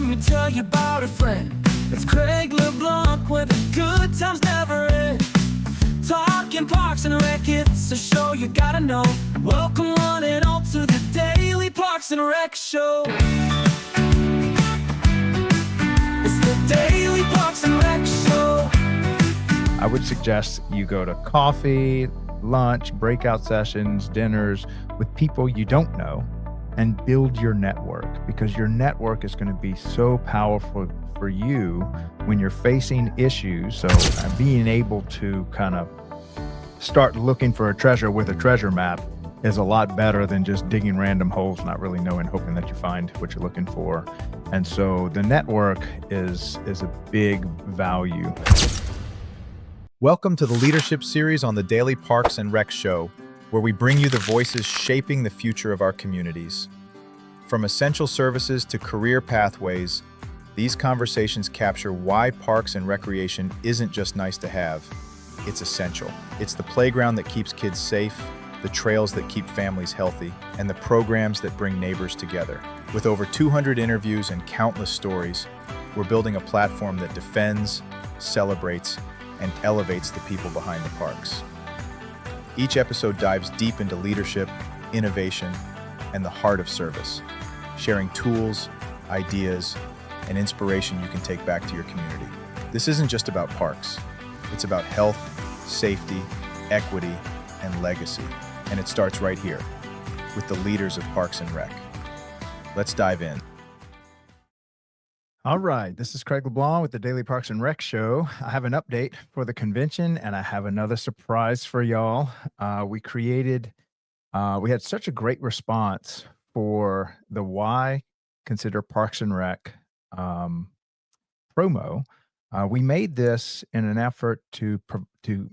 me tell you about a friend. It's Craig LeBlanc where the good times never end. Talking Parks and Rec, it's a show you gotta know. Welcome one and all to the Daily Parks and Rec Show. It's the Daily Parks and Rec Show. I would suggest you go to coffee, lunch, breakout sessions, dinners with people you don't know and build your network, because your network is going to be so powerful for you when you're facing issues. So being able to kind of start looking for a treasure with a treasure map is a lot better than just digging random holes, not really knowing, hoping that you find what you're looking for. And so the network is a big value. Welcome to the Leadership Series on the Daily Parks and Rec Show, where we bring you the voices shaping the future of our communities. From essential services to career pathways, these conversations capture why parks and recreation isn't just nice to have, it's essential. It's the playground that keeps kids safe, the trails that keep families healthy, and the programs that bring neighbors together. With over 200 interviews and countless stories, we're building a platform that defends, celebrates, and elevates the people behind the parks. Each episode dives deep into leadership, innovation, and the heart of service, sharing tools, ideas, and inspiration you can take back to your community. This isn't just about parks. It's about health, safety, equity, and legacy. And it starts right here with the leaders of Parks and Rec. Let's dive in. All right, this is Craig LeBlanc with the Daily Parks and Rec Show. I have an update for the convention, and I have another surprise for y'all. We had such a great response for the Why Consider Parks and Rec promo. We made this in an effort to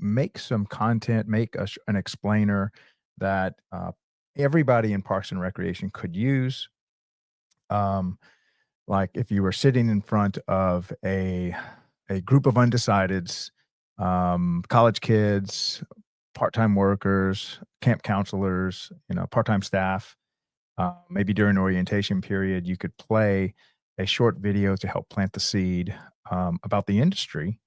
make some content, make an explainer that everybody in Parks and Recreation could use. Like if you were sitting in front of a group of undecideds, college kids, part-time workers, camp counselors, part-time staff, maybe during orientation period, you could play a short video to help plant the seed about the industry.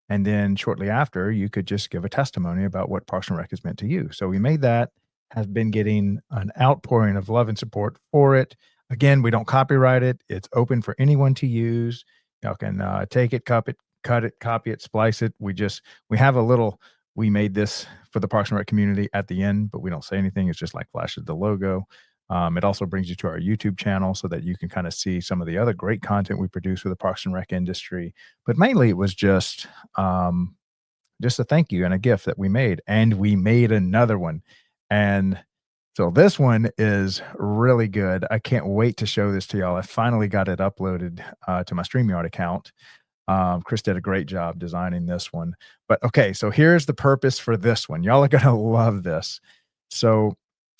And then shortly after, you could just give a testimony about what Parks and Rec has meant to you. So we made that, have been getting an outpouring of love and support for it. Again, we don't copyright it. It's open for anyone to use. Y'all can take it, cut it, copy it, splice it. We made this for the Parks and Rec community at the end, but we don't say anything. It's just like flashes the logo. It also brings you to our YouTube channel so that you can kind of see some of the other great content we produce for the Parks and Rec industry. But mainly it was just a thank you and a gift that we made. And we made another one. And so this one is really good. I can't wait to show this to y'all. I finally got it uploaded to my StreamYard account. Chris did a great job designing this one. But okay, so here's the purpose for this one. Y'all are going to love this. So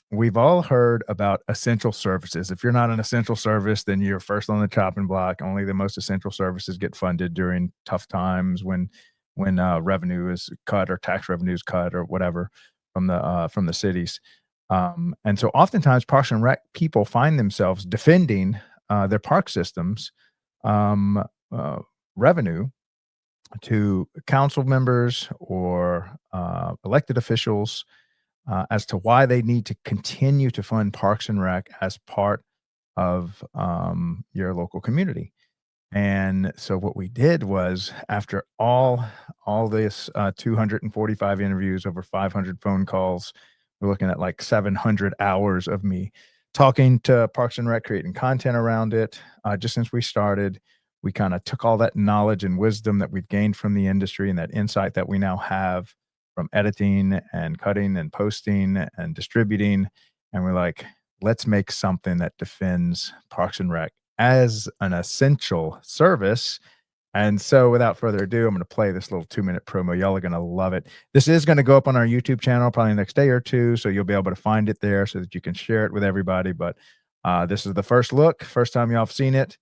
we've all heard about essential services. If you're not an essential service, then you're first on the chopping block. Only the most essential services get funded during tough times when revenue is cut or tax revenue is cut or whatever from the cities. And so oftentimes Parks and Rec people find themselves defending their park systems revenue to council members or elected officials as to why they need to continue to fund Parks and Rec as part of your local community. And so what we did was, after all this 245 interviews, over 500 phone calls, we're looking at like 700 hours of me talking to Parks and Rec, creating content around it. Just since we started, we kind of took all that knowledge and wisdom that we've gained from the industry and that insight that we now have from editing and cutting and posting and distributing. And we're like, let's make something that defends Parks and Rec as an essential service. And so without further ado, I'm going to play this little 2-minute promo. Y'all are going to love it. This is going to go up on our YouTube channel probably the next day or two. So you'll be able to find it there so that you can share it with everybody. But this is the first look, first time y'all have seen it.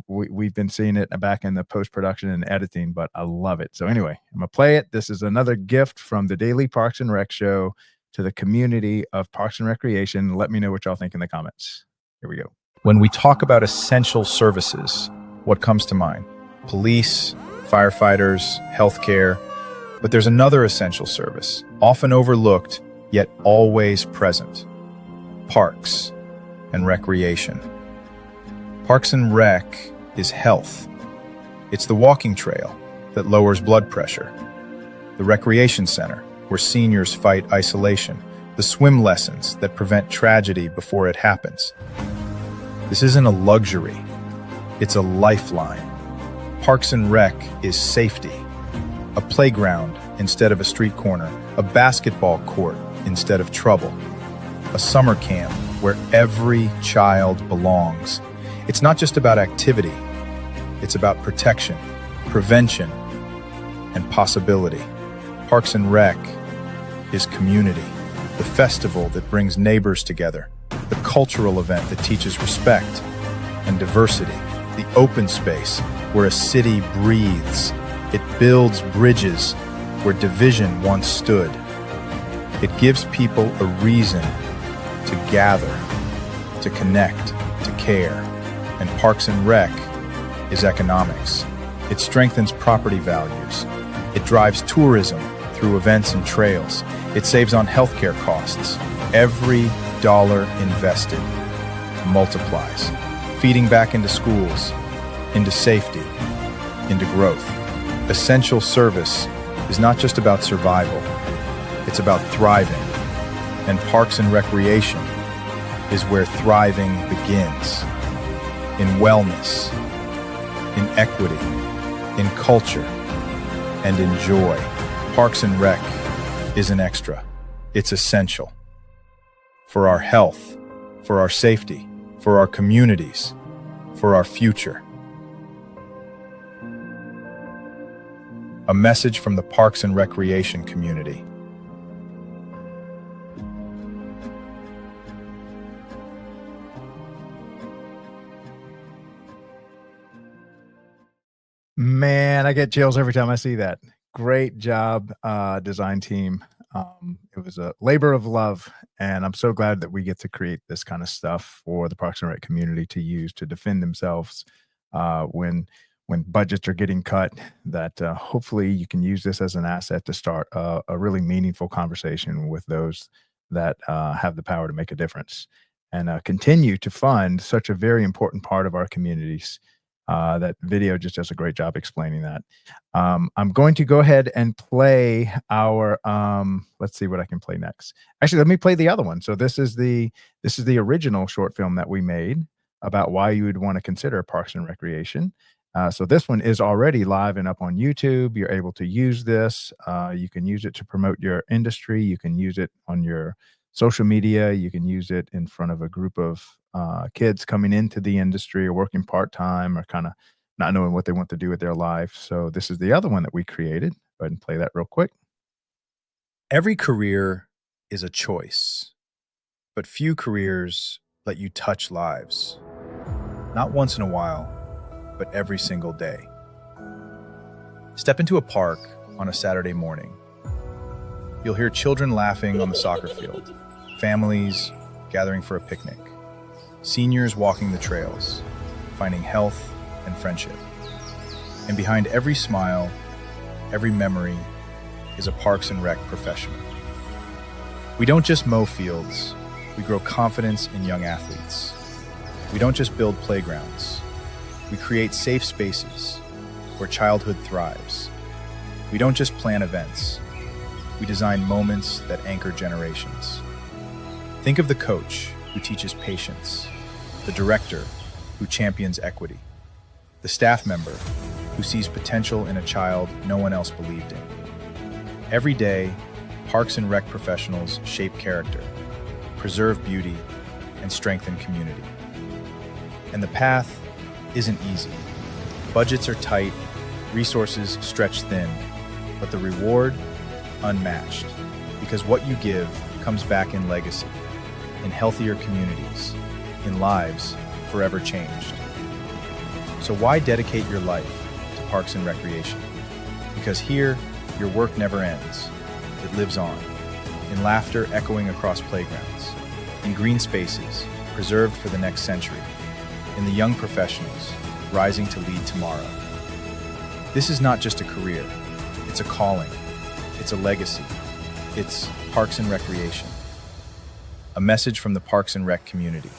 We've been seeing it back in the post-production and editing, but I love it. So anyway, I'm going to play it. This is another gift from the Daily Parks and Rec Show to the community of Parks and Recreation. Let me know what y'all think in the comments. Here we go. When we talk about essential services, what comes to mind? Police, firefighters, healthcare. But there's another essential service, often overlooked, yet always present. Parks and recreation. Parks and Rec is health. It's the walking trail that lowers blood pressure, the recreation center where seniors fight isolation, the swim lessons that prevent tragedy before it happens. This isn't a luxury, it's a lifeline. Parks and Rec is safety. A playground instead of a street corner, a basketball court instead of trouble, a summer camp where every child belongs. It's not just about activity, it's about protection, prevention, and possibility. Parks and Rec is community, the festival that brings neighbors together, the cultural event that teaches respect and diversity, the open space where a city breathes. It builds bridges where division once stood. It gives people a reason to gather, to connect, to care. And Parks and Rec is economics. It strengthens property values. It drives tourism through events and trails. It saves on healthcare costs. Every dollar invested multiplies, feeding back into schools, into safety, into growth. Essential service is not just about survival, it's about thriving. And Parks and Recreation is where thriving begins. In wellness, in equity, in culture, and in joy. Parks and Rec isn't extra, it's essential. For our health, for our safety, for our communities, for our future. A message from the Parks and Recreation community. Man, I get chills every time I see that. Great job, design team. It was a labor of love, and I'm so glad that we get to create this kind of stuff for the Parks and Rec community to use to defend themselves when budgets are getting cut. That hopefully you can use this as an asset to start a really meaningful conversation with those that have the power to make a difference, and continue to fund such a very important part of our communities. That video just does a great job explaining that. I'm going to go ahead and play our, let's see what I can play next. Actually, let me play the other one. So this is the original short film that we made about why you would want to consider Parks and Recreation. So this one is already live and up on YouTube. You're able to use this. You can use it to promote your industry. You can use it on your social media. You can use it in front of a group of kids coming into the industry or working part-time or kind of not knowing what they want to do with their life. So this is the other one that we created. Go ahead and play that real quick. Every career is a choice, but few careers let you touch lives. Not once in a while, but every single day. Step into a park on a Saturday morning. You'll hear children laughing on the soccer field, families gathering for a picnic, seniors walking the trails, finding health and friendship. And behind every smile, every memory, is a Parks and Rec professional. We don't just mow fields, we grow confidence in young athletes. We don't just build playgrounds, we create safe spaces where childhood thrives. We don't just plan events, we design moments that anchor generations. Think of the coach who teaches patience, the director who champions equity, the staff member who sees potential in a child no one else believed in. Every day, Parks and Rec professionals shape character, preserve beauty, and strengthen community. And the path isn't easy. Budgets are tight, resources stretched thin, but the reward, unmatched. Because what you give comes back in legacy, in healthier communities, in lives forever changed. So why dedicate your life to Parks and Recreation? Because here, your work never ends. It lives on, in laughter echoing across playgrounds, in green spaces preserved for the next century, in the young professionals rising to lead tomorrow. This is not just a career, it's a calling, it's a legacy, it's Parks and Recreation. A message from the Parks and Rec community.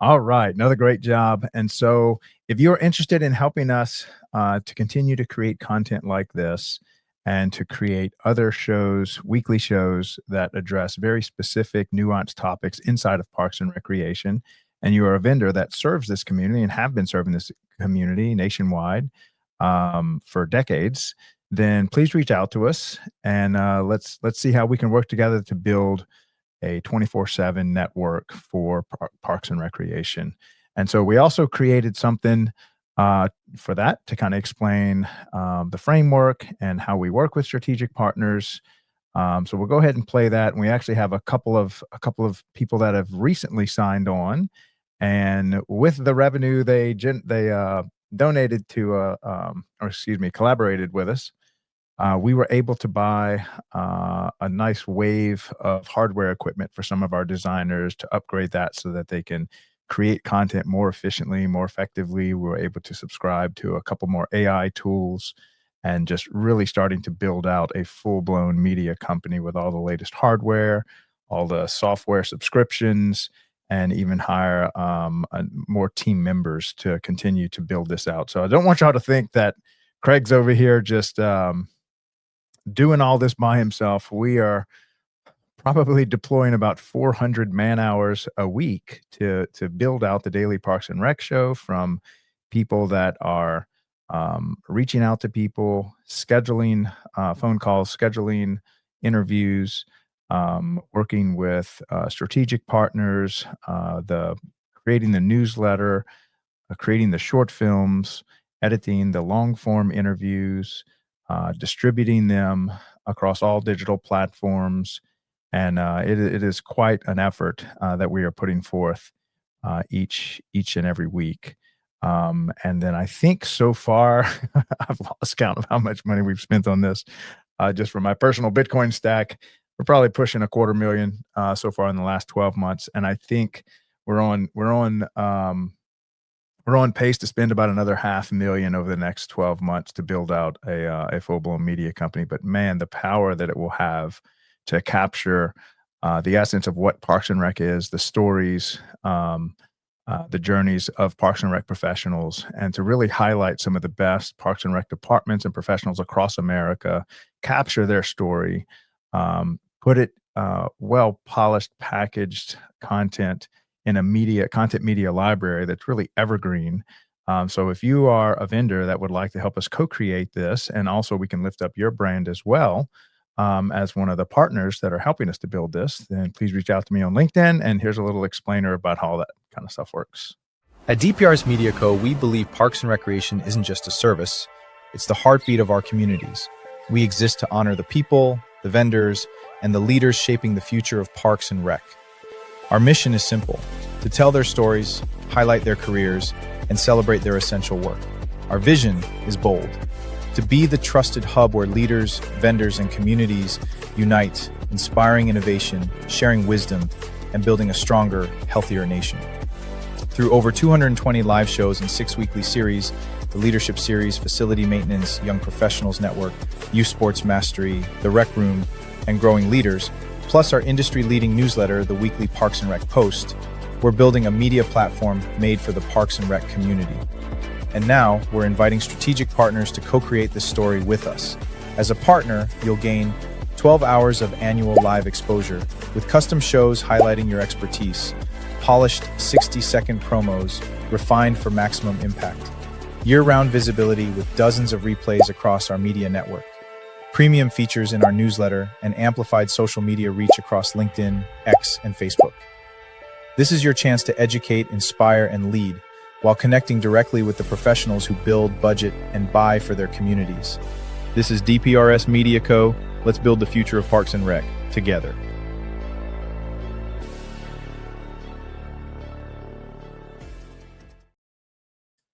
All right, another great job. And so if you're interested in helping us to continue to create content like this and to create other shows, weekly shows that address very specific, nuanced topics inside of Parks and Recreation, and you are a vendor that serves this community and have been serving this community nationwide for decades, then please reach out to us and let's see how we can work together to build a 24/7 network for Parks and Recreation. And so we also created something for that to kind of explain the framework and how we work with strategic partners. So we'll go ahead and play that. And we actually have a couple of people that have recently signed on, and with the revenue they donated to collaborated with us. We were able to buy a nice wave of hardware equipment for some of our designers to upgrade that so that they can create content more efficiently, more effectively. We were able to subscribe to a couple more AI tools and just really starting to build out a full-blown media company with all the latest hardware, all the software subscriptions, and even hire more team members to continue to build this out. So I don't want y'all to think that Craig's over here just doing all this by himself. We are probably deploying about 400 man hours a week to build out the daily Parks and Rec show, from people that are reaching out to people, scheduling phone calls, scheduling interviews, working with strategic partners, creating the newsletter, creating the short films, editing the long form interviews, distributing them across all digital platforms. And it is quite an effort that we are putting forth each and every week. And then I think so far, I've lost count of how much money we've spent on this. Just for my personal Bitcoin stack, we're probably pushing $250,000 so far in the last 12 months. And I think we're on pace to spend about another $500,000 over the next 12 months to build out a full-blown media company. But man, the power that it will have to capture the essence of what Parks and Rec is, the stories, the journeys of Parks and Rec professionals, and to really highlight some of the best Parks and Rec departments and professionals across America, capture their story, put it well-polished, packaged content in a content media library that's really evergreen. So if you are a vendor that would like to help us co-create this, and also we can lift up your brand as well as one of the partners that are helping us to build this, then please reach out to me on LinkedIn. And here's a little explainer about how that kind of stuff works. At DPRS MediaCo, we believe Parks and Recreation isn't just a service, it's the heartbeat of our communities. We exist to honor the people, the vendors, and the leaders shaping the future of Parks and Rec. Our mission is simple: to tell their stories, highlight their careers, and celebrate their essential work. Our vision is bold: to be the trusted hub where leaders, vendors, and communities unite, inspiring innovation, sharing wisdom, and building a stronger, healthier nation. Through over 220 live shows and 6 weekly series, the Leadership Series, Facility Maintenance, Young Professionals Network, Youth Sports Mastery, The Rec Room, and Growing Leaders, plus our industry-leading newsletter, the weekly Parks and Rec Post, we're building a media platform made for the Parks and Rec community. And now, we're inviting strategic partners to co-create this story with us. As a partner, you'll gain 12 hours of annual live exposure with custom shows highlighting your expertise, polished 60-second promos refined for maximum impact, year-round visibility with dozens of replays across our media network, premium features in our newsletter, and amplified social media reach across LinkedIn, X, and Facebook. This is your chance to educate, inspire, and lead while connecting directly with the professionals who build, budget, and buy for their communities. This is DPRS MediaCo. Let's build the future of Parks and Rec together.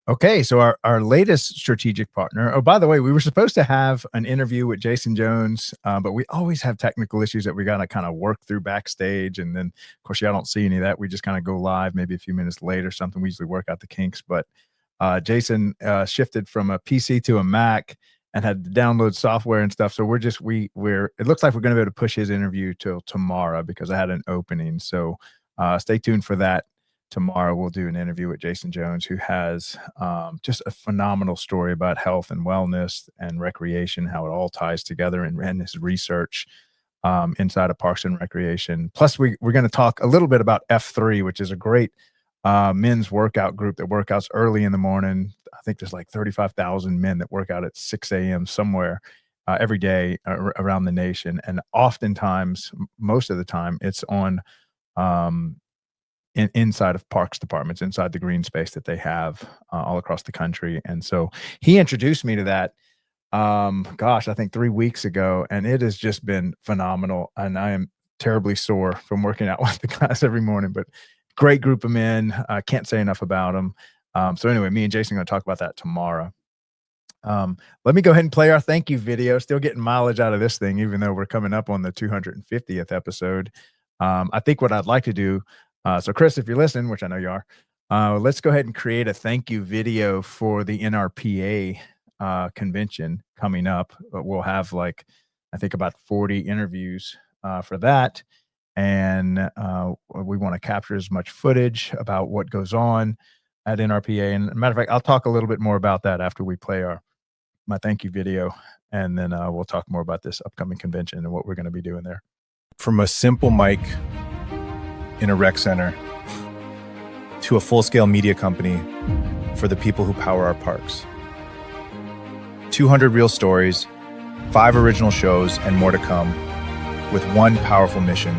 Okay, so our latest strategic partner. Oh, by the way, we were supposed to have an interview with Jason Jones, but we always have technical issues that we got to kind of work through backstage. And then, of course, y'all don't see any of that. We just kind of go live maybe a few minutes late or something. We usually work out the kinks. But Jason shifted from a PC to a Mac and had to download software and stuff. So we're it looks like we're going to be able to push his interview till tomorrow because I had an opening. So stay tuned for that. Tomorrow we'll do an interview with Jason Jones, who has just a phenomenal story about health and wellness and recreation, how it all ties together, and his research inside of Parks and Recreation. Plus, we're going to talk a little bit about F3, which is a great men's workout group that workouts early in the morning. I think there's like 35,000 men that work out at 6 a.m. somewhere every day around the nation. And oftentimes, most of the time, it's on inside of parks departments, inside the green space that they have all across the country. And so he introduced me to that, gosh, I think 3 weeks ago, and it has just been phenomenal. And I am terribly sore from working out with the guys every morning, but great group of men. I can't say enough about them. So anyway, me and Jason are going to talk about that tomorrow. Let me go ahead and play our thank you video. Still getting mileage out of this thing, even though we're coming up on the 250th episode. I think what I'd like to do, so Chris, if you're listening, which I know you are, let's go ahead and create a thank you video for the NRPA convention coming up. We'll have I think about 40 interviews for that. And we want to capture as much footage about what goes on at NRPA. And matter of fact, I'll talk a little bit more about that after we play my thank you video. And then we'll talk more about this upcoming convention and what we're going to be doing there. From a simple mic in a rec center to a full-scale media company for the people who power our parks. 200 real stories, 5 original shows, and more to come, with one powerful mission: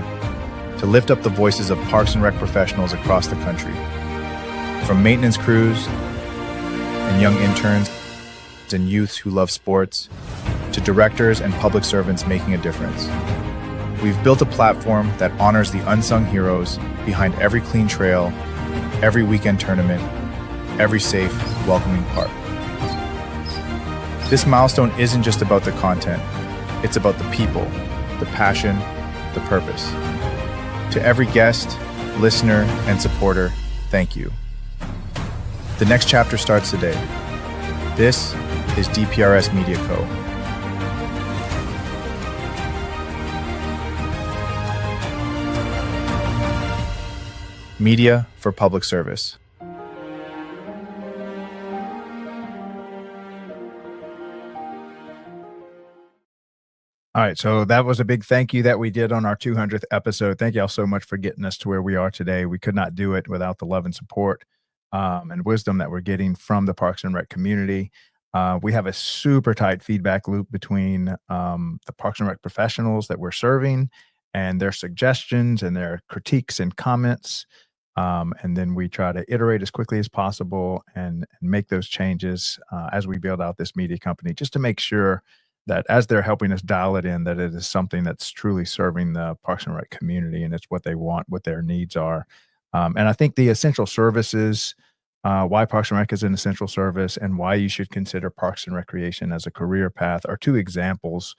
to lift up the voices of parks and rec professionals across the country. From maintenance crews and young interns and youths who love sports, to directors and public servants making a difference. We've built a platform that honors the unsung heroes behind every clean trail, every weekend tournament, every safe, welcoming park. This milestone isn't just about the content, it's about the people, the passion, the purpose. To every guest, listener, and supporter, thank you. The next chapter starts today. This is DPRS MediaCo. Media for public service. All right, so that was a big thank you that we did on our 200th episode. Thank you all so much for getting us to where we are today. We could not do it without the love and support and wisdom that we're getting from the Parks and Rec community. We have a super tight feedback loop between the Parks and Rec professionals that we're serving and their suggestions and their critiques and comments. And then we try to iterate as quickly as possible and make those changes as we build out this media company, just to make sure that as they're helping us dial it in, that it is something that's truly serving the Parks and Rec community and it's what they want, what their needs are. And I think the essential services, why Parks and Rec is an essential service and why you should consider Parks and Recreation as a career path, are 2 examples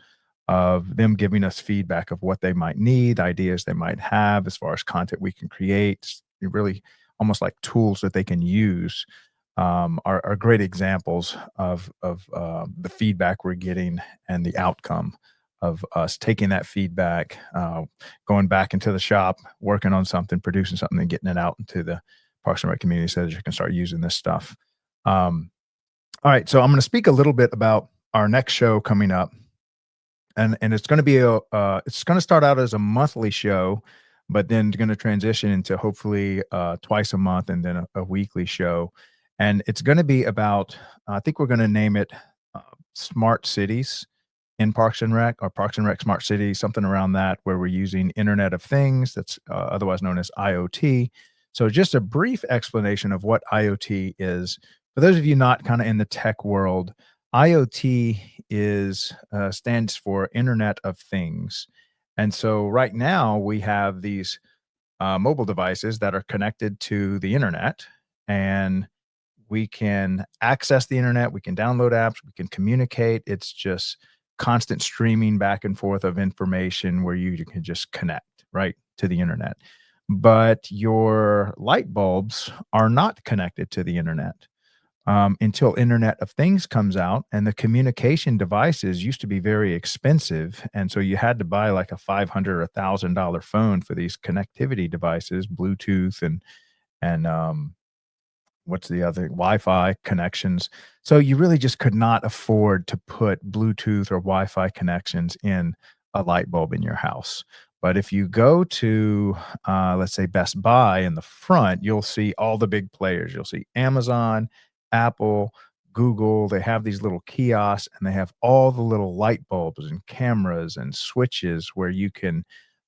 of them giving us feedback of what they might need, ideas they might have as far as content we can create, really almost like tools that they can use, are great examples of the feedback we're getting and the outcome of us taking that feedback, going back into the shop, working on something, producing something, and getting it out into the Parks and Rec community so that you can start using this stuff. All right, so I'm going to speak a little bit about our next show coming up. And it's going to be it's going to start out as a monthly show, but then going to transition into hopefully twice a month and then a weekly show. And it's going to be about, I think we're going to name it Smart Cities in Parks and Rec, or Parks and Rec Smart Cities, something around that, where we're using Internet of Things, that's otherwise known as IoT. So just a brief explanation of what IoT is. For those of you not kind of in the tech world, IoT stands for Internet of Things. And so right now we have these mobile devices that are connected to the internet, and We can access the internet. We can download apps. We can communicate. It's just constant streaming back and forth of information where you can just connect right to the internet. But your light bulbs are not connected to the internet until Internet of Things comes out. And the communication devices used to be very expensive. And so you had to buy like a $500 or $1,000 phone for these connectivity devices, Bluetooth and what's the other Wi-Fi connections. So you really just could not afford to put Bluetooth or Wi-Fi connections in a light bulb in your house. But if you go to, let's say, Best Buy in the front, you'll see all the big players. You'll see Amazon, Apple, Google. They have these little kiosks and they have all the little light bulbs and cameras and switches where you can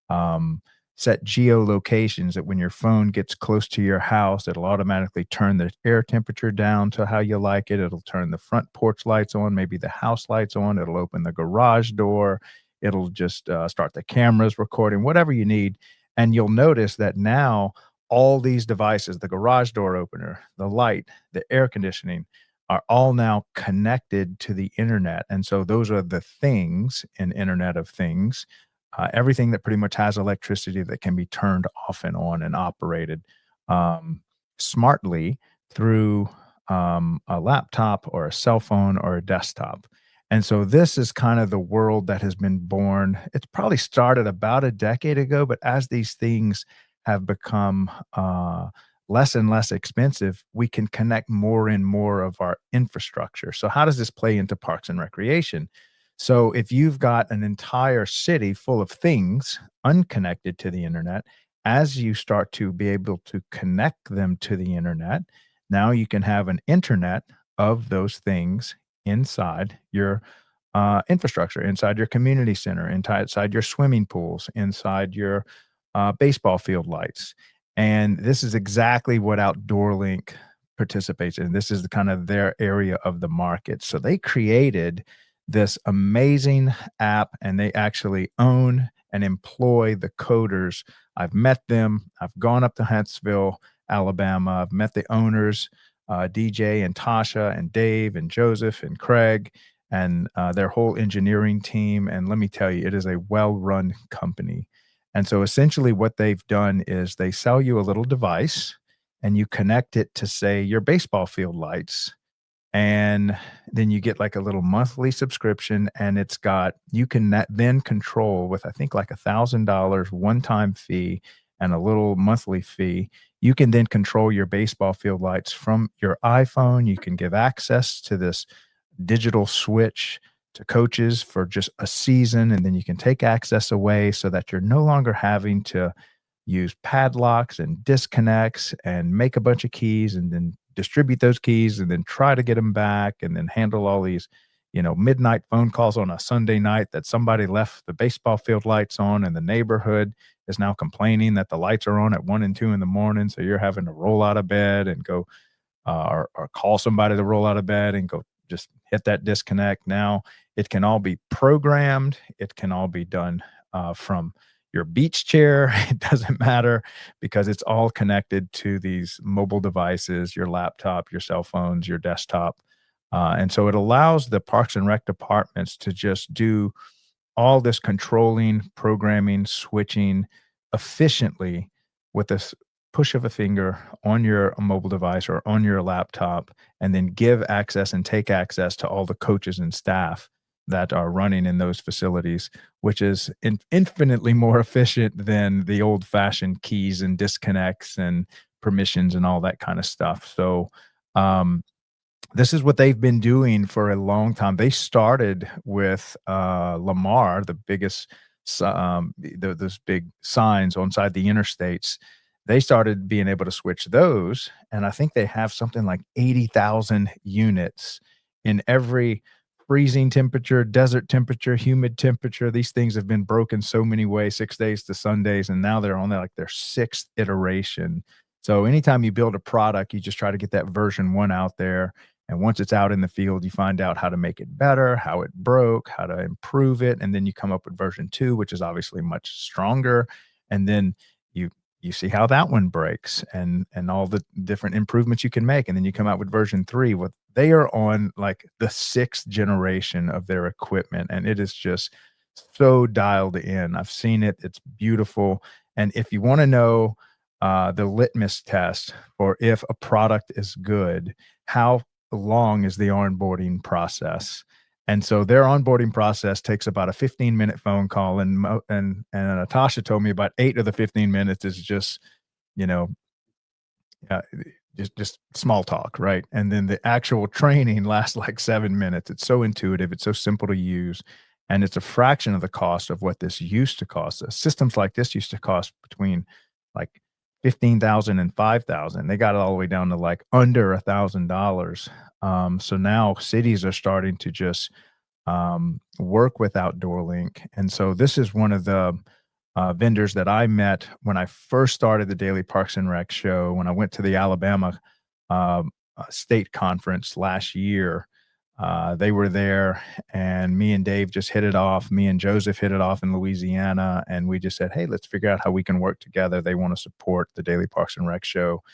um, set geolocations that when your phone gets close to your house, it'll automatically turn the air temperature down to how you like it. It'll turn the front porch lights on, maybe the house lights on. It'll open the garage door. It'll just start the cameras recording, whatever you need. And you'll notice that now all these devices, the garage door opener, the light, the air conditioning, are all now connected to the internet. And so those are the things in Internet of Things, everything that pretty much has electricity that can be turned off and on and operated um, smartly through a laptop or a cell phone or a desktop. And so this is kind of the world that has been born. It's probably started about a decade ago, but as these things have become less and less expensive, we can connect more and more of our infrastructure. So how does this play into parks and recreation? So if you've got an entire city full of things unconnected to the internet, as you start to be able to connect them to the internet, now you can have an internet of those things inside your infrastructure, inside your community center, inside your swimming pools, inside your baseball field lights. And this is exactly what OutdoorLink participates in. This is the kind of their area of the market. So they created this amazing app and they actually own and employ the coders. I've met them. I've gone up to Huntsville, Alabama. I've met the owners, DJ and Tasha and Dave and Joseph and Craig and their whole engineering team. And let me tell you, it is a well-run company. And so essentially what they've done is they sell you a little device and you connect it to, say, your baseball field lights. And then you get like a little monthly subscription and it's got, you can then control with, I think, like $1,000 one-time fee and a little monthly fee. You can then control your baseball field lights from your iPhone. You can give access to this digital switch to coaches for just a season, and then you can take access away so that you're no longer having to use padlocks and disconnects and make a bunch of keys and then distribute those keys and then try to get them back and then handle all these, midnight phone calls on a Sunday night that somebody left the baseball field lights on and the neighborhood is now complaining that the lights are on at 1 and 2 in the morning. So you're having to roll out of bed and go or call somebody to roll out of bed and go just hit that disconnect. Now it can all be programmed. It can all be done from your beach chair. It doesn't matter because it's all connected to these mobile devices, your laptop, your cell phones, your desktop. And so it allows the Parks and Rec departments to just do all this controlling, programming, switching efficiently with this push of a finger on your mobile device or on your laptop, and then give access and take access to all the coaches and staff that are running in those facilities, which is infinitely more efficient than the old fashioned keys and disconnects and permissions and all that kind of stuff. So, this is what they've been doing for a long time. They started with Lamar, the biggest, those big signs on side the interstates. They started being able to switch those, and I think they have something like 80,000 units in every freezing temperature, desert temperature, humid temperature. These things have been broken so many ways, 6 days to Sundays, and now they're on their sixth iteration. So anytime you build a product, you just try to get that version 1 out there. And once it's out in the field, you find out how to make it better, how it broke, how to improve it. And then you come up with version 2, which is obviously much stronger. And then you you see how that one breaks and all the different improvements you can make. And then you come out with version 3 with they are on like the 6th generation of their equipment. And it is just so dialed in. I've seen it. It's beautiful. And if you want to know the litmus test for if a product is good, how long is the onboarding process? And so their onboarding process takes about a 15-minute phone call, and Natasha told me about 8 of the 15 minutes is just, you know, uh, just small talk, right? And then the actual training lasts like 7 minutes. It's so intuitive, it's so simple to use, and it's a fraction of the cost of what this used to cost. Systems like this used to cost between like 15,000 and 5,000. They got it all the way down to like under $1,000. So now cities are starting to just work with OutdoorLink. And so this is one of the vendors that I met when I first started the Daily Parks and Rec show, when I went to the Alabama state conference last year. They were there, and me and Dave just hit it off. Me and Joseph hit it off in Louisiana, and we just said, hey, let's figure out how we can work together. They want to support the Daily Parks and Rec show.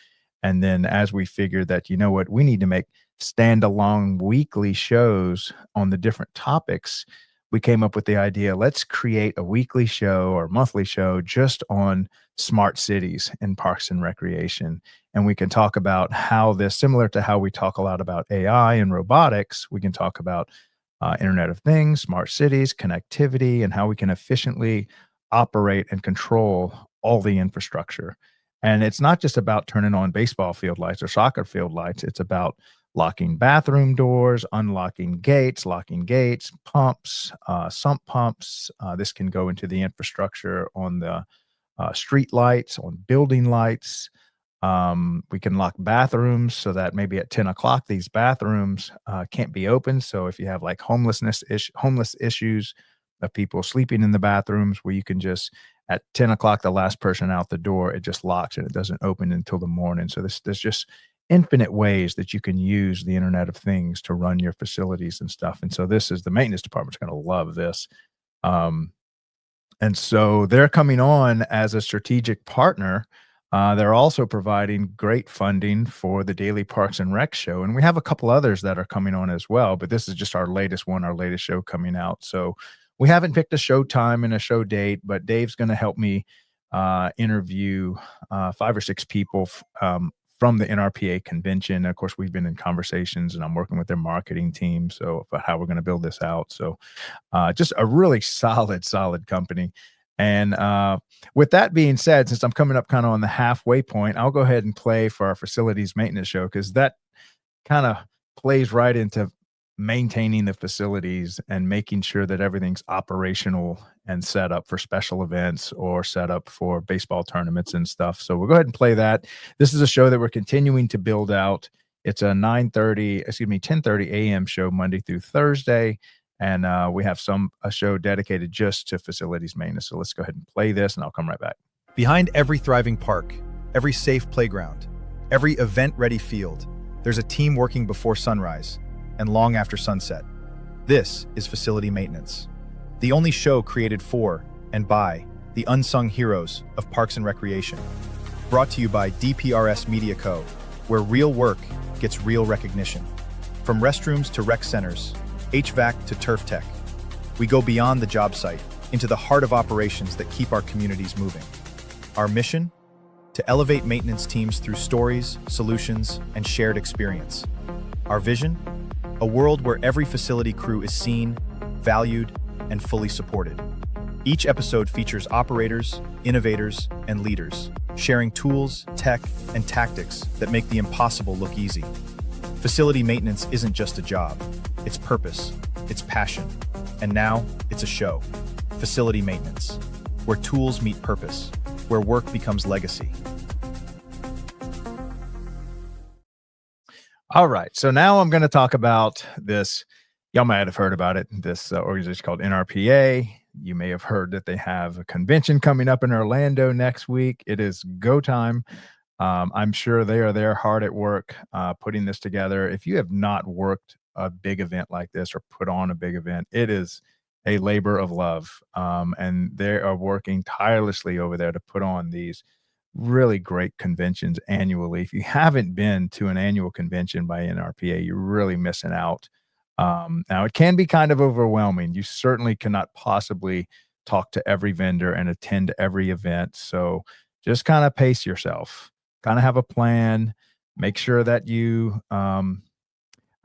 And then as we figured that, you know what, we need to make standalone weekly shows on the different topics, we came up with the idea, let's create a weekly show or monthly show just on smart cities and parks and recreation. And we can talk about how this, similar to how we talk a lot about AI and robotics, we can talk about Internet of Things, smart cities, connectivity, and how we can efficiently operate and control all the infrastructure. And it's not just about turning on baseball field lights or soccer field lights. It's about locking bathroom doors, unlocking gates, locking gates, pumps, sump pumps. This can go into the infrastructure on the street lights, on building lights. We can lock bathrooms so that maybe at 10 o'clock, these bathrooms can't be open. So if you have like homeless issues of people sleeping in the bathrooms, where you can just, at 10 o'clock, the last person out the door, it just locks and it doesn't open until the morning. So there's just infinite ways that you can use the Internet of Things to run your facilities and stuff. And so this is, the maintenance department's going to love this. And so they're coming on as a strategic partner. They're also providing great funding for the Daily Parks and Rec show. And we have a couple others that are coming on as well, but this is just our latest one, our latest show coming out. So we haven't picked a show time and a show date, but Dave's going to help me interview 5 or 6 people from the NRPA convention. Of course, we've been in conversations, and I'm working with their marketing team about how we're going to build this out. So just a really solid company. And with that being said, since I'm coming up kind of on the halfway point, I'll go ahead and play for our facilities maintenance show, because that kind of plays right into maintaining the facilities and making sure that everything's operational and set up for special events or set up for baseball tournaments and stuff. So we'll go ahead and play that. This is a show that we're continuing to build out. It's a 10:30 a.m. show Monday through Thursday. And we have a show dedicated just to facilities maintenance. So let's go ahead and play this, and I'll come right back. Behind every thriving park, every safe playground, every event-ready field, there's a team working before sunrise and long after sunset. This is Facility Maintenance, the only show created for and by the unsung heroes of parks and recreation. Brought to you by DPRS MediaCo, where real work gets real recognition. From restrooms to rec centers, HVAC to turf tech, we go beyond the job site into the heart of operations that keep our communities moving. Our mission? To elevate maintenance teams through stories, solutions, and shared experience. Our vision? A world where every facility crew is seen, valued, and fully supported. Each episode features operators, innovators, and leaders, sharing tools, tech, and tactics that make the impossible look easy. Facility maintenance isn't just a job. It's purpose, it's passion, and now it's a show. Facility Maintenance, where tools meet purpose, where work becomes legacy. All right, so now I'm going to talk about this. Y'all might have heard about it. This organization called NRPA. You may have heard that they have a convention coming up in Orlando next week. It is go time. I'm sure they are there hard at work putting this together. If you have not worked a big event like this or put on a big event, it is a labor of love. And they are working tirelessly over there to put on these really great conventions annually. If you haven't been to an annual convention by NRPA, you're really missing out. Now, it can be kind of overwhelming. You certainly cannot possibly talk to every vendor and attend every event. So just kind of pace yourself, kind of have a plan, make sure that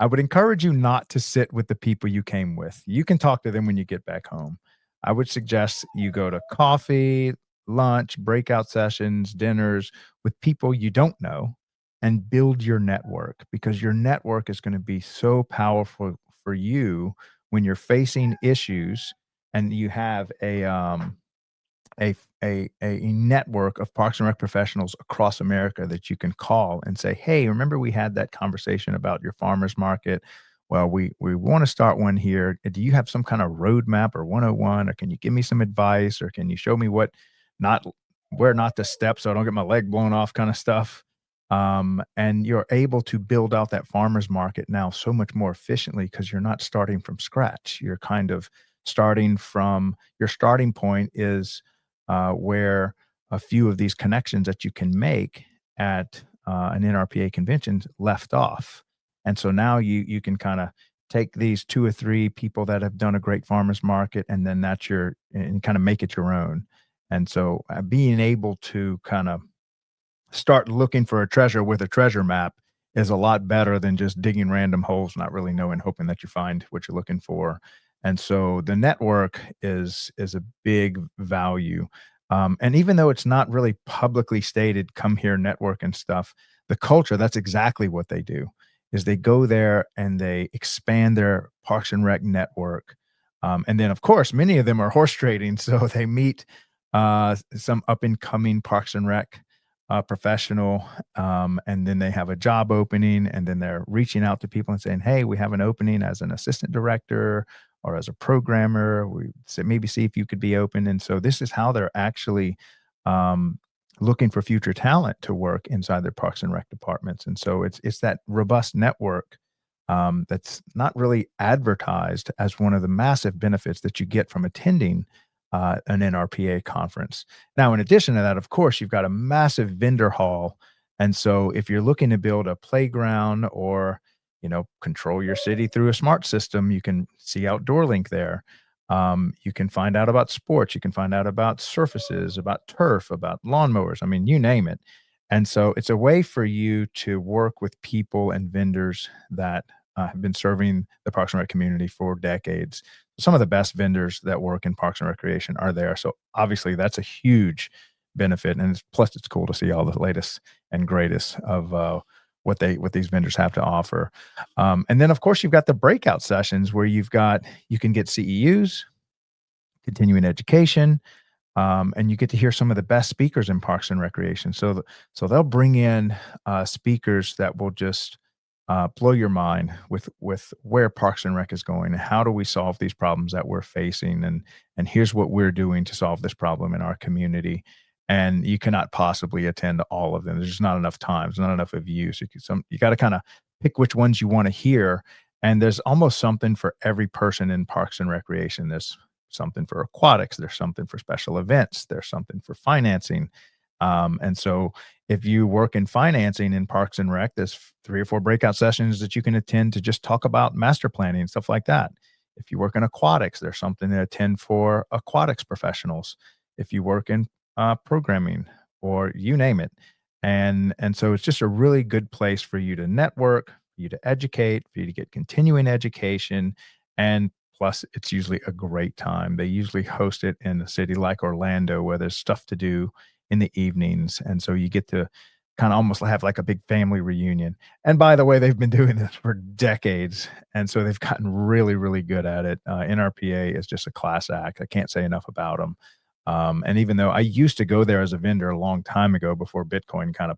I would encourage you not to sit with the people you came with. You can talk to them when you get back home. I would suggest you go to coffee, lunch, breakout sessions, dinners with people you don't know and build your network, because your network is going to be so powerful for you when you're facing issues and you have a network of Parks and Rec professionals across America that you can call and say, "Hey, remember we had that conversation about your farmer's market? Well, we want to start one here. Do you have some kind of roadmap or 101, or can you give me some advice, or can you show me not where not to step so I don't get my leg blown off kind of stuff?" And you're able to build out that farmer's market now so much more efficiently because you're not starting from scratch. You're kind of starting from your starting point is where a few of these connections that you can make at an NRPA convention left off. And so now you can kind of take these two or three people that have done a great farmers market, and then and kind of make it your own. And so being able to kind of start looking for a treasure with a treasure map is a lot better than just digging random holes, not really knowing, hoping that you find what you're looking for. And so the network is a big value. And even though it's not really publicly stated, come here, network and stuff, the culture, that's exactly what they do, is they go there and they expand their Parks and Rec network. And then, of course, many of them are horse trading. So they meet some up and coming Parks and Rec professional, and then they have a job opening, and then they're reaching out to people and saying, "Hey, we have an opening as an assistant director or as a programmer. We say maybe see if you could be open." And so this is how they're actually um, looking for future talent to work inside their Parks and Rec departments. And so it's that robust network that's not really advertised as one of the massive benefits that you get from attending an NRPA conference. Now, in addition to that, of course, you've got a massive vendor hall. And so if you're looking to build a playground or, control your city through a smart system, you can see OutdoorLink there. You can find out about sports. You can find out about surfaces, about turf, about lawnmowers. I mean, you name it. And so it's a way for you to work with people and vendors that have been serving the Parks and Rec community for decades. Some of the best vendors that work in Parks and Recreation are there. So obviously that's a huge benefit. And plus it's cool to see all the latest and greatest of what these vendors have to offer. And then of course you've got the breakout sessions where you can get CEUs, continuing education, and you get to hear some of the best speakers in Parks and Recreation. So they'll bring in speakers that will just blow your mind with where Parks and Rec is going and how do we solve these problems that we're facing, and here's what we're doing to solve this problem in our community. And you cannot possibly attend all of them. There's just not enough time. There's not enough of you. So you got to kind of pick which ones you want to hear. And there's almost something for every person in Parks and Recreation. There's something for aquatics. There's something for special events. There's something for financing. And so if you work in financing in Parks and Rec, there's 3 or 4 breakout sessions that you can attend to just talk about master planning and stuff like that. If you work in aquatics, there's something to attend for aquatics professionals. If you work in programming, or you name it. And so it's just a really good place for you to network, for you to educate, for you to get continuing education. And plus, it's usually a great time. They usually host it in a city like Orlando where there's stuff to do in the evenings. And so you get to kind of almost have like a big family reunion. And by the way, they've been doing this for decades. And so they've gotten really, really good at it. NRPA is just a class act. I can't say enough about them. And even though I used to go there as a vendor a long time ago before Bitcoin kind of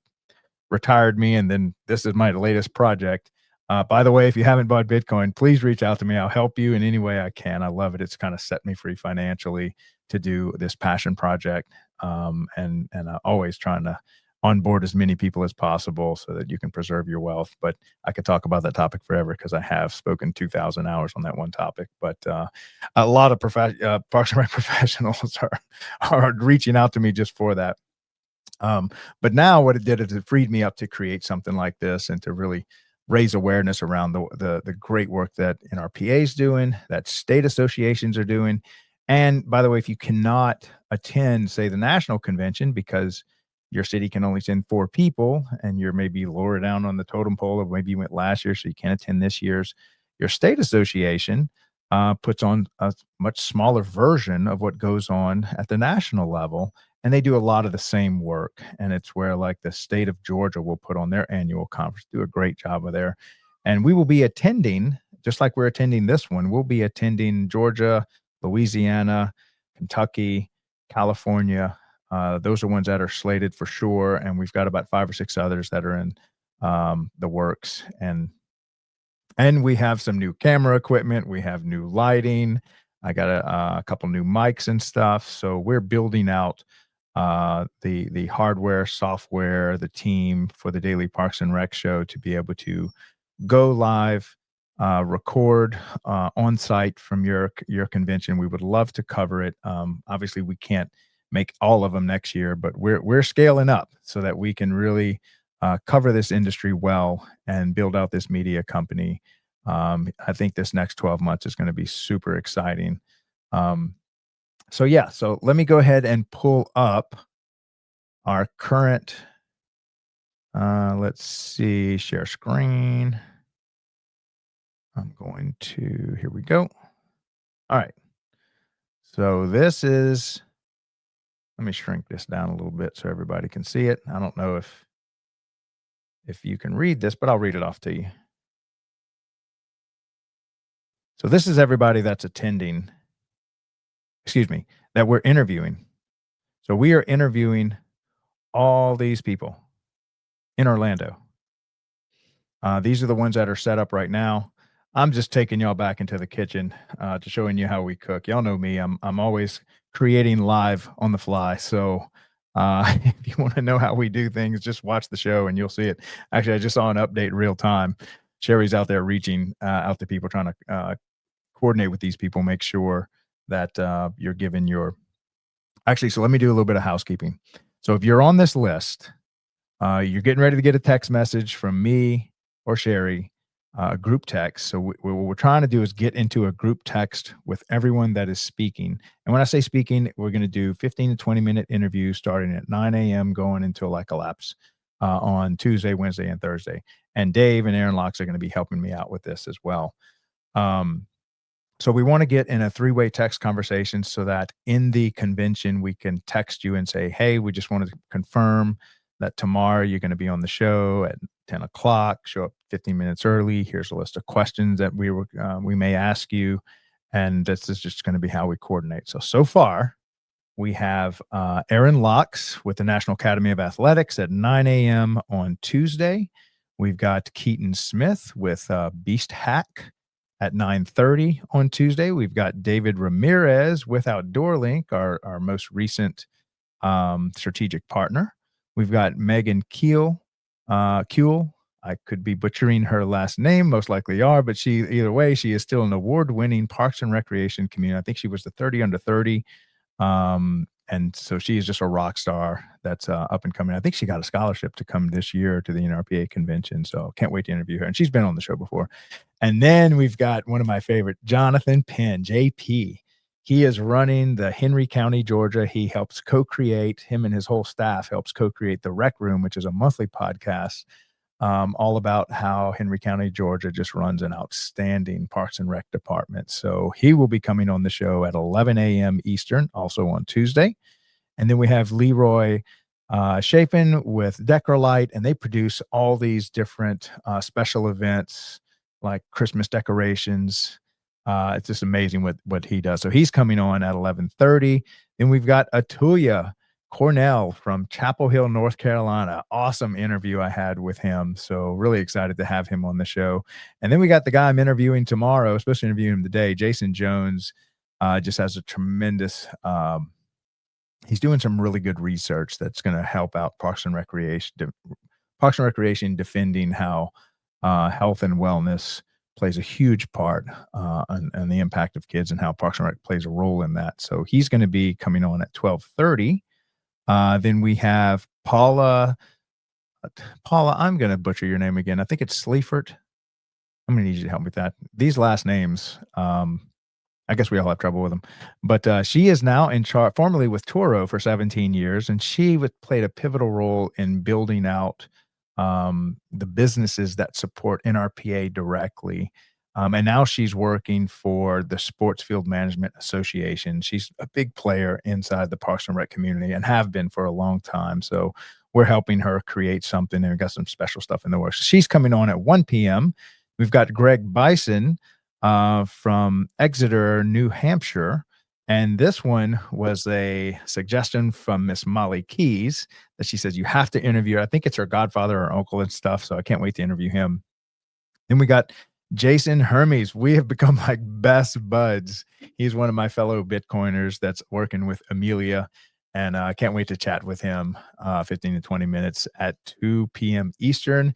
retired me, and then this is my latest project. By the way, if you haven't bought Bitcoin, please reach out to me. I'll help you in any way I can. I love it. It's kind of set me free financially to do this passion project. And I'm always trying to onboard as many people as possible so that you can preserve your wealth. But I could talk about that topic forever because I have spoken 2,000 hours on that one topic. But a lot of Parks and Rec professionals are reaching out to me just for that. But now what it did is it freed me up to create something like this and to really raise awareness around the great work that NRPA is doing, that state associations are doing. And by the way, if you cannot attend, say, the national convention because your city can only send 4 people and you're maybe lower down on the totem pole, or maybe you went last year, so you can't attend this year's, your state association puts on a much smaller version of what goes on at the national level. And they do a lot of the same work. And it's where, like, the state of Georgia will put on their annual conference, do a great job of there. And we will be attending, just like we're attending this one, we'll be attending Georgia, Louisiana, Kentucky, California. Those are ones that are slated for sure. And we've got about 5 or 6 others that are in the works. And we have some new camera equipment. We have new lighting. I got a couple new mics and stuff. So we're building out the hardware, software, the team for the Daily Parks and Rec show to be able to go live, record on site from your convention. We would love to cover it. Obviously, we can't make all of them next year, but we're scaling up so that we can really cover this industry well and build out this media company. I think this next 12 months is going to be super exciting. So let me go ahead and pull up our current, let's see, share screen. I'm going to, here we go. All right. So this is, let me shrink this down a little bit so everybody can see it. I don't know if you can read this, but I'll read it off to you. So this is everybody that's attending, that we're interviewing. So we are interviewing all these people in Orlando. These are the ones that are set up right now. I'm just taking y'all back into the kitchen to showing you how we cook. Y'all know me. I'm always creating live on the fly. So if you want to know how we do things, just watch the show and you'll see it. Actually, I just saw an update real time. Sherry's out there reaching out to people, trying to coordinate with these people, make sure that you're giving your, actually, so let me do a little bit of housekeeping. So if you're on this list, you're getting ready to get a text message from me or Sherry, a group text. So what we're trying to do is get into a group text with everyone that is speaking. And when I say speaking, we're going to do 15 to 20-minute interviews starting at 9 a.m. going until like elapse on Tuesday, Wednesday, and Thursday. And Dave and Aaron Locks are going to be helping me out with this as well. So we want to get in a 3-way text conversation so that in the convention, we can text you and say, hey, we just wanted to confirm that tomorrow you're going to be on the show at 10 o'clock, show up 15 minutes early. Here's a list of questions that we may ask you. And this is just going to be how we coordinate. So far, we have Aaron Locks with the National Academy of Athletics at 9 a.m. on Tuesday. We've got Keaton Smith with Beast Hack at 9:30 on Tuesday. We've got David Ramirez with OutdoorLink, our most recent strategic partner. We've got Megan Kuehl. I could be butchering her last name, most likely are, but either way, she is still an award-winning Parks and Recreation community. I think she was the 30 under 30. And so she is just a rock star that's up and coming. I think she got a scholarship to come this year to the NRPA convention. So can't wait to interview her. And she's been on the show before. And then we've got one of my favorite, Jonathan Penn, JP. He is running the Henry County, Georgia. He helps co-create, him and his whole staff helps co-create the Rec Room, which is a monthly podcast all about how Henry County, Georgia just runs an outstanding Parks and Rec department. So he will be coming on the show at 11 a.m. Eastern, also on Tuesday. And then we have Leroy Chapin with Decrolite, and they produce all these different special events like Christmas decorations. It's just amazing what he does. So he's coming on at 11:30. Then we've got Atuya Cornell from Chapel Hill, North Carolina. Awesome interview I had with him. So really excited to have him on the show. And then we got the guy I'm interviewing tomorrow, supposed to interview him today, Jason Jones. Just has a tremendous, he's doing some really good research that's going to help out Parks and Recreation defending how health and wellness plays a huge part on the impact of kids and how Parks and Rec plays a role in that. So he's going to be coming on at 12:30. Then we have Paula. Paula, I'm going to butcher your name again. I think it's Sleaford. I'm going to need you to help me with that. These last names, I guess we all have trouble with them. But she is now in charge, formerly with Toro for 17 years, and she played a pivotal role in building out the businesses that support NRPA directly. And now she's working for the Sports Field Management Association. She's a big player inside the Parks and Rec community and have been for a long time. So we're helping her create something, and we've got some special stuff in the works. She's coming on at 1 p.m. We've got Greg Bison from Exeter, New Hampshire. And this one was a suggestion from Miss Molly Keys that she says you have to interview. I think it's her godfather or uncle and stuff. So I can't wait to interview him. Then we got Jason Hermes. We have become like best buds. He's one of my fellow Bitcoiners that's working with Amelia. And I can't wait to chat with him 15 to 20 minutes at 2 p.m. Eastern.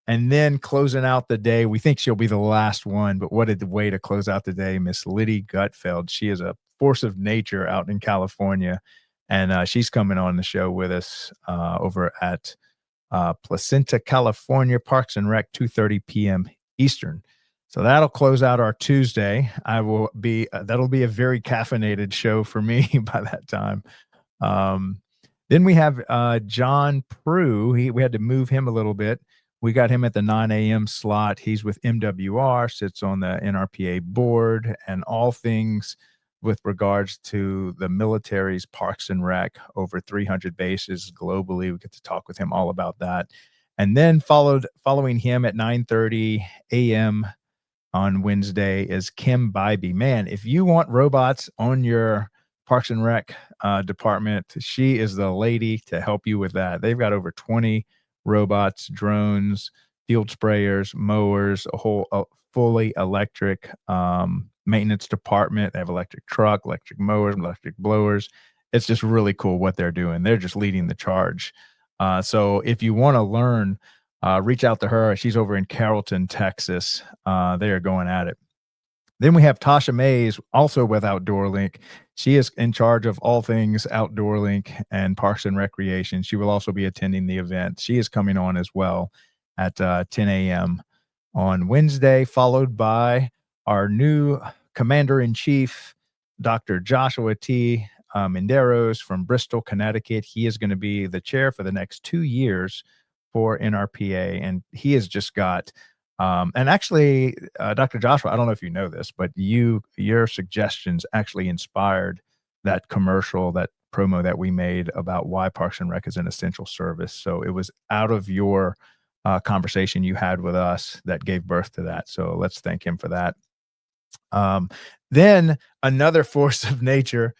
And then closing out the day, we think she'll be the last one, but what a way to close out the day, Miss Liddy Gutfeld. She is a force of nature out in California, and she's coming on the show with us over at Placenta, California, Parks and Rec, 2:30 p.m. Eastern. So that'll close out our Tuesday. That'll be a very caffeinated show for me by that time. Then we have John Prue. We had to move him a little bit. We got him at the 9 a.m. slot. He's with MWR, sits on the NRPA board, and all things with regards to the military's Parks and Rec, over 300 bases globally. We get to talk with him all about that. And then following him at 9:30 a.m. on Wednesday is Kim Bybee. Man, if you want robots on your Parks and Rec department, she is the lady to help you with that. They've got over 20 robots, drones, field sprayers, mowers, a whole fully electric maintenance department. They have electric truck, electric mowers, electric blowers. It's just really cool what they're doing. They're just leading the charge. So if you want to learn, reach out to her. She's over in Carrollton, Texas. They are going at it. Then we have Tasha Mays, also with OutdoorLink. She is in charge of all things OutdoorLink and Parks and Recreation. She will also be attending the event. She is coming on as well at 10 a.m. on Wednesday, followed by our new Commander-in-Chief, Dr. Joshua T. Menderos from Bristol, Connecticut. He is going to be the chair for the next 2 years for NRPA, and he has just got and actually, Dr. Joshua, I don't know if you know this, but your suggestions actually inspired that commercial, that promo that we made about why Parks and Rec is an essential service. So it was out of your conversation you had with us that gave birth to that. So let's thank him for that. Then another force of nature.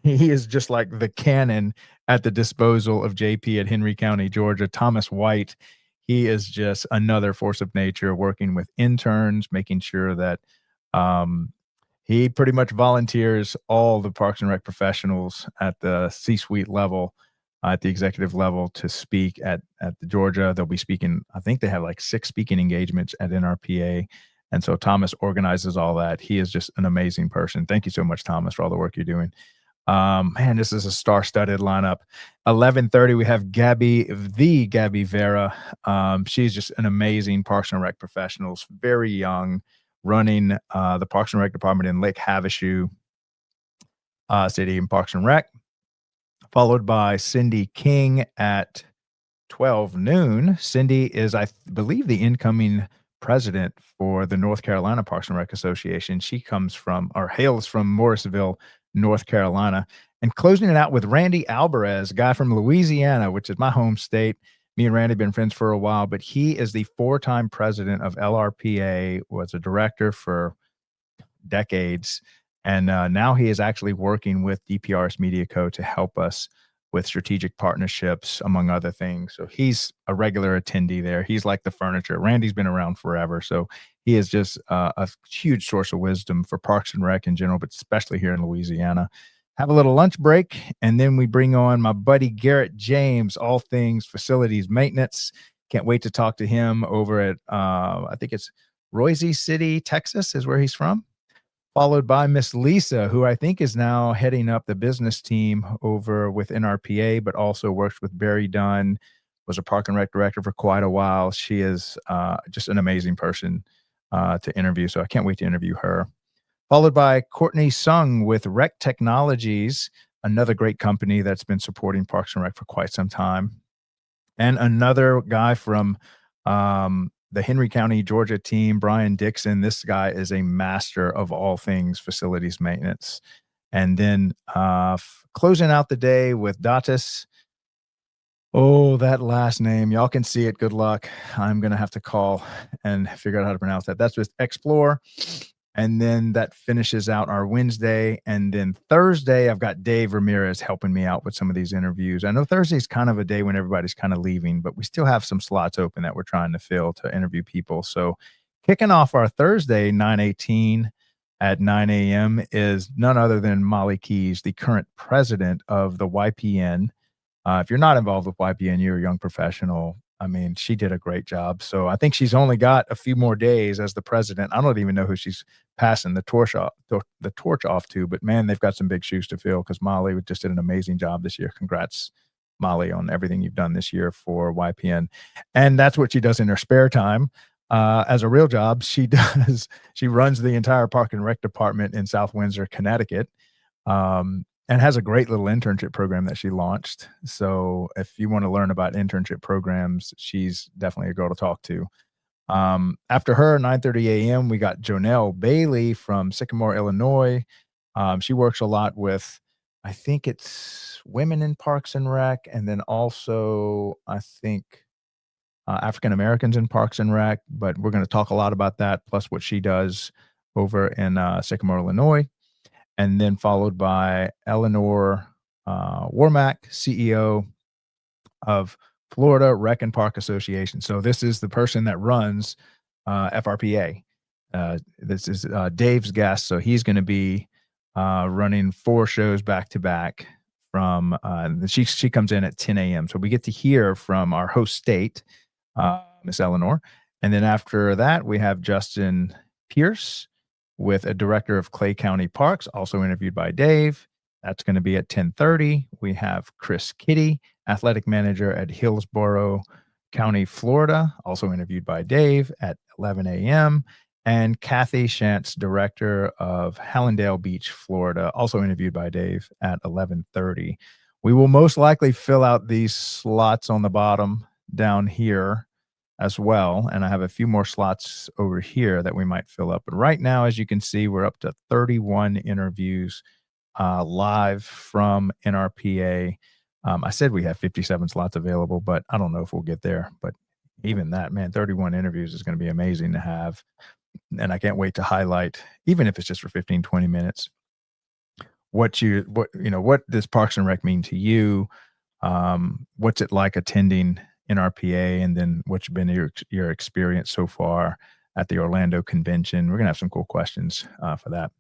He is just like the cannon at the disposal of JP at Henry County, Georgia. Thomas White. He is just another force of nature, working with interns, making sure that he pretty much volunteers all the Parks and Rec professionals at the C-suite level, at the executive level, to speak at the Georgia. They'll be speaking. I think they have like 6 speaking engagements at NRPA. And so Thomas organizes all that. He is just an amazing person. Thank you so much, Thomas, for all the work you're doing. Man, this is a star-studded lineup. 11:30, we have Gabby Vera. She's just an amazing Parks and Rec professional, very young, running the Parks and Rec department in Lake Havasu City in Parks and Rec, followed by Cindy King at 12 noon. Cindy is, I believe, the incoming president for the North Carolina Parks and Rec Association. She comes from, or hails from, Morrisville, North Carolina. And closing it out with Randy Alvarez, a guy from Louisiana, which is my home state. Me and Randy have been friends for a while, but he is the 4-time president of LRPA, was a director for decades. And now he is actually working with DPRS MediaCo to help us with strategic partnerships, among other things. So he's a regular attendee there. He's like the furniture. Randy's been around forever. So he is just a huge source of wisdom for Parks and Rec in general, but especially here in Louisiana. Have a little lunch break, and then we bring on my buddy Garrett James, all things facilities maintenance. Can't wait to talk to him over at, I think it's Royce City, Texas is where he's from. followed by Miss Lisa, who I think is now heading up the business team over with NRPA, but also works with Barry Dunn, was a park and rec director for quite a while. She is just an amazing person to interview, so I can't wait to interview her. Followed by Courtney Sung with Rec Technologies, another great company that's been supporting Parks and Rec for quite some time. And another guy from the Henry County, Georgia team, Brian Dixon. This guy is a master of all things facilities maintenance. And then closing out the day with Datis. Oh, that last name. Y'all can see it. Good luck. I'm going to have to call and figure out how to pronounce that. That's with Explore. And then that finishes out our Wednesday. And then Thursday, I've got Dave Ramirez helping me out with some of these interviews. I know Thursday's kind of a day when everybody's kind of leaving, but we still have some slots open that we're trying to fill to interview people. So kicking off our Thursday, 9/18 at 9 a.m. is none other than Molly Keys, the current president of the YPN. If you're not involved with YPN, you're a young professional. I mean, she did a great job. So I think she's only got a few more days as the president. I don't even know who she's passing the torch off to, but man, they've got some big shoes to fill because Molly just did an amazing job this year. Congrats, Molly, on everything you've done this year for YPN. And that's what she does in her spare time. As a real job, she runs the entire park and rec department in South Windsor, Connecticut. And has a great little internship program that she launched. So if you want to learn about internship programs, she's definitely a girl to talk to. After her, 9:30 a.m., we got Jonelle Bailey from Sycamore, Illinois. She works a lot with, I think it's women in Parks and Rec, and then also, I think, African Americans in Parks and Rec. But we're going to talk a lot about that, plus what she does over in Sycamore, Illinois. And then followed by Eleanor Warmack, CEO of Florida Rec and Park Association. So this is the person that runs FRPA. This is Dave's guest. So he's going to be running 4 shows back to back from, she comes in at 10 a.m. So we get to hear from our host state, Miss Eleanor. And then after that, we have Justin Pierce with a director of Clay County Parks, also interviewed by Dave. That's going to be at 10:30. We have Chris Kitty, athletic manager at Hillsborough County, Florida, also interviewed by Dave at 11 a.m. And Kathy Shantz, director of Hallandale Beach, Florida, also interviewed by Dave at 11:30. We will most likely fill out these slots on the bottom down here as well. And I have a few more slots over here that we might fill up. But right now, as you can see, we're up to 31 interviews live from NRPA. I said we have 57 slots available, but I don't know if we'll get there. But even that, man, 31 interviews is going to be amazing to have. And I can't wait to highlight, even if it's just for 15, 20 minutes, what does Parks and Rec mean to you? What's it like attending NRPA, and then what's been your experience so far at the Orlando convention? We're gonna have some cool questions for that.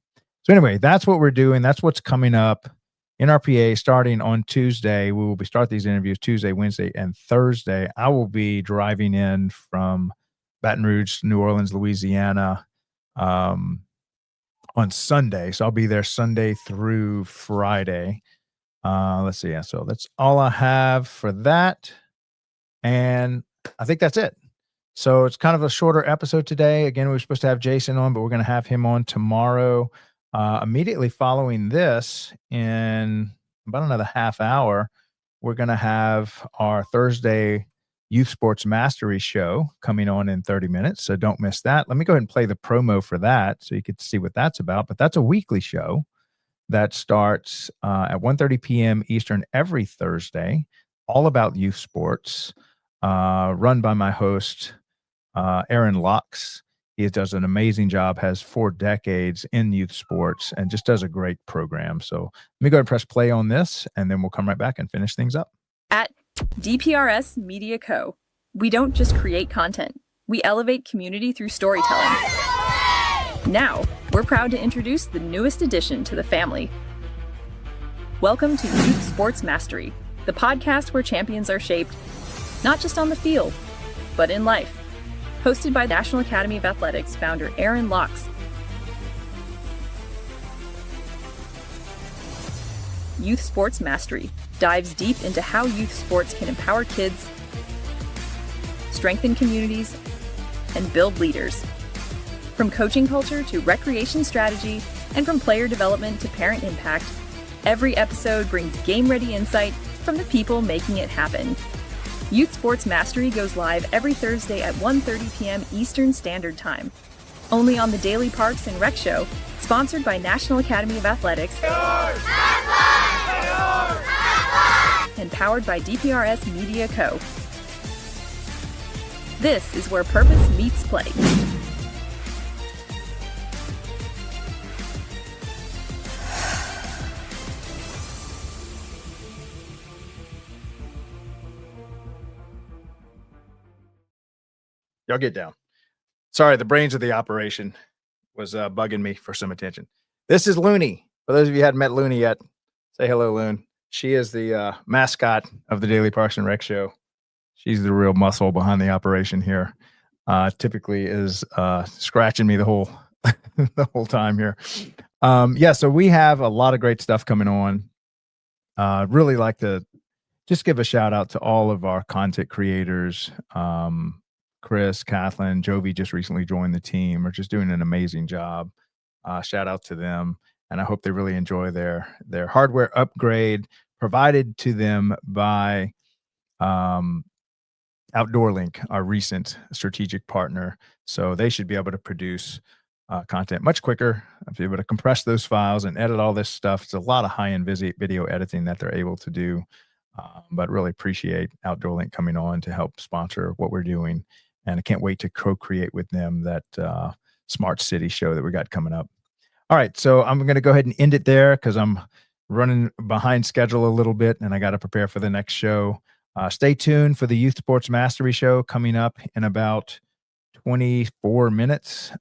So anyway, that's what we're doing. That's what's coming up. NRPA starting on Tuesday. We will start these interviews Tuesday, Wednesday, and Thursday. I will be driving in from Baton Rouge, New Orleans, Louisiana on Sunday. So I'll be there Sunday through Friday. Let's see. So that's all I have for that. And I think that's it. So it's kind of a shorter episode today. Again, we were supposed to have Jason on, but we're going to have him on tomorrow. Immediately following this, in about another half hour, we're going to have our Thursday Youth Sports Mastery show coming on in 30 minutes. So don't miss that. Let me go ahead and play the promo for that so you can see what that's about. But that's a weekly show that starts at 1:30 p.m. Eastern every Thursday, all about youth sports, run by my host, Aaron Locks. He does an amazing job, has 4 decades in youth sports, and just does a great program. So let me go ahead and press play on this, and then we'll come right back and finish things up. At DPRS MediaCo, we don't just create content. We elevate community through storytelling. Now, we're proud to introduce the newest addition to the family. Welcome to Youth Sports Mastery, the podcast where champions are shaped, not just on the field, but in life. Hosted by National Academy of Athletics founder Aaron Locks. Youth Sports Mastery dives deep into how youth sports can empower kids, strengthen communities, and build leaders. From coaching culture to recreation strategy, and from player development to parent impact, every episode brings game-ready insight from the people making it happen. Youth Sports Mastery goes live every Thursday at 1:30 p.m. Eastern Standard Time, only on the Daily Parks and Rec Show, sponsored by National Academy of Athletics and powered by DPRS MediaCo. This is where purpose meets play. Y'all get down. Sorry, the brains of the operation was bugging me for some attention. This is Looney. For those of you who hadn't met Looney yet, say hello, Loon. She is the mascot of the Daily Parks and Rec Show. She's the real muscle behind the operation here. Typically is scratching me the whole the whole time here. Yeah, so we have a lot of great stuff coming on. Really like to just give a shout out to all of our content creators. Chris, Kathleen, Jovi just recently joined the team, are just doing an amazing job. Shout out to them. And I hope they really enjoy their hardware upgrade provided to them by OutdoorLink, our recent strategic partner. So they should be able to produce content much quicker, be able to compress those files and edit all this stuff. It's a lot of high-end video editing that they're able to do. But really appreciate OutdoorLink coming on to help sponsor what we're doing. And I can't wait to co-create with them that Smart City show that we got coming up. All right, so I'm going to go ahead and end it there because I'm running behind schedule a little bit and I got to prepare for the next show. Stay tuned for the Youth Sports Mastery show coming up in about 24 minutes.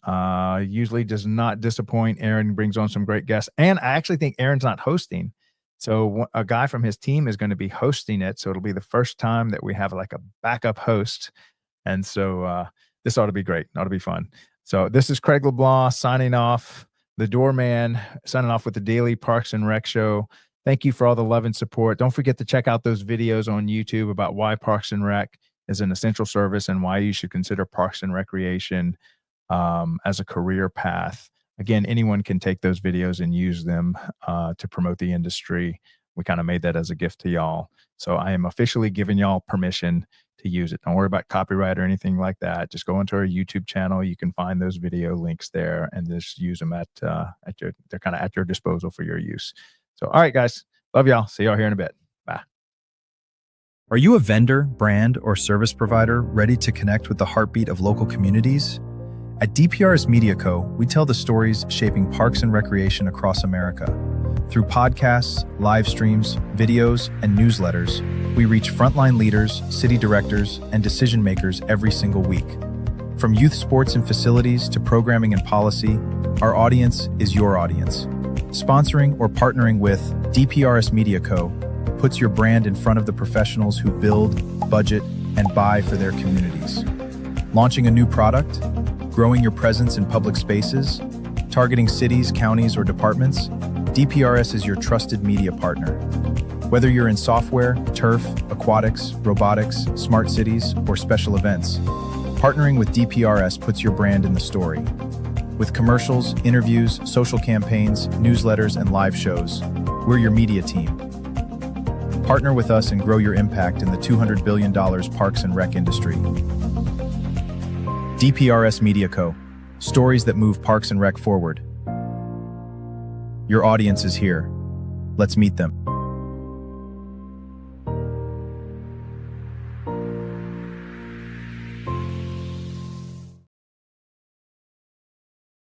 Usually does not disappoint. Aaron brings on some great guests. And I actually think Aaron's not hosting. So a guy from his team is going to be hosting it. So it'll be the first time that we have like a backup host. And so this ought to be great. It ought to be fun. So this is Craig LeBlanc signing off, the doorman, signing off with the Daily Parks and Rec Show. Thank you for all the love and support. Don't forget to check out those videos on YouTube about why Parks and Rec is an essential service and why you should consider Parks and Recreation as a career path. Again, anyone can take those videos and use them to promote the industry. We kind of made that as a gift to y'all. So I am officially giving y'all permission to use it. Don't worry about copyright or anything like that. Just go into our YouTube channel. You can find those video links there and just use them they're kind of at your disposal for your use. So, all right, guys, love y'all. See y'all here in a bit. Bye. Are you a vendor, brand, or service provider ready to connect with the heartbeat of local communities? At DPRS MediaCo, we tell the stories shaping parks and recreation across America. Through podcasts, live streams, videos, and newsletters, we reach frontline leaders, city directors, and decision makers every single week. From youth sports and facilities to programming and policy, our audience is your audience. Sponsoring or partnering with DPRS MediaCo puts your brand in front of the professionals who build, budget, and buy for their communities. Launching a new product? Growing your presence in public spaces? Targeting cities, counties, or departments? DPRS is your trusted media partner. Whether you're in software, turf, aquatics, robotics, smart cities, or special events, partnering with DPRS puts your brand in the story. With commercials, interviews, social campaigns, newsletters, and live shows, we're your media team. Partner with us and grow your impact in the $200 billion parks and rec industry. DPRS MediaCo, stories that move parks and rec forward. Your audience is here. Let's meet them.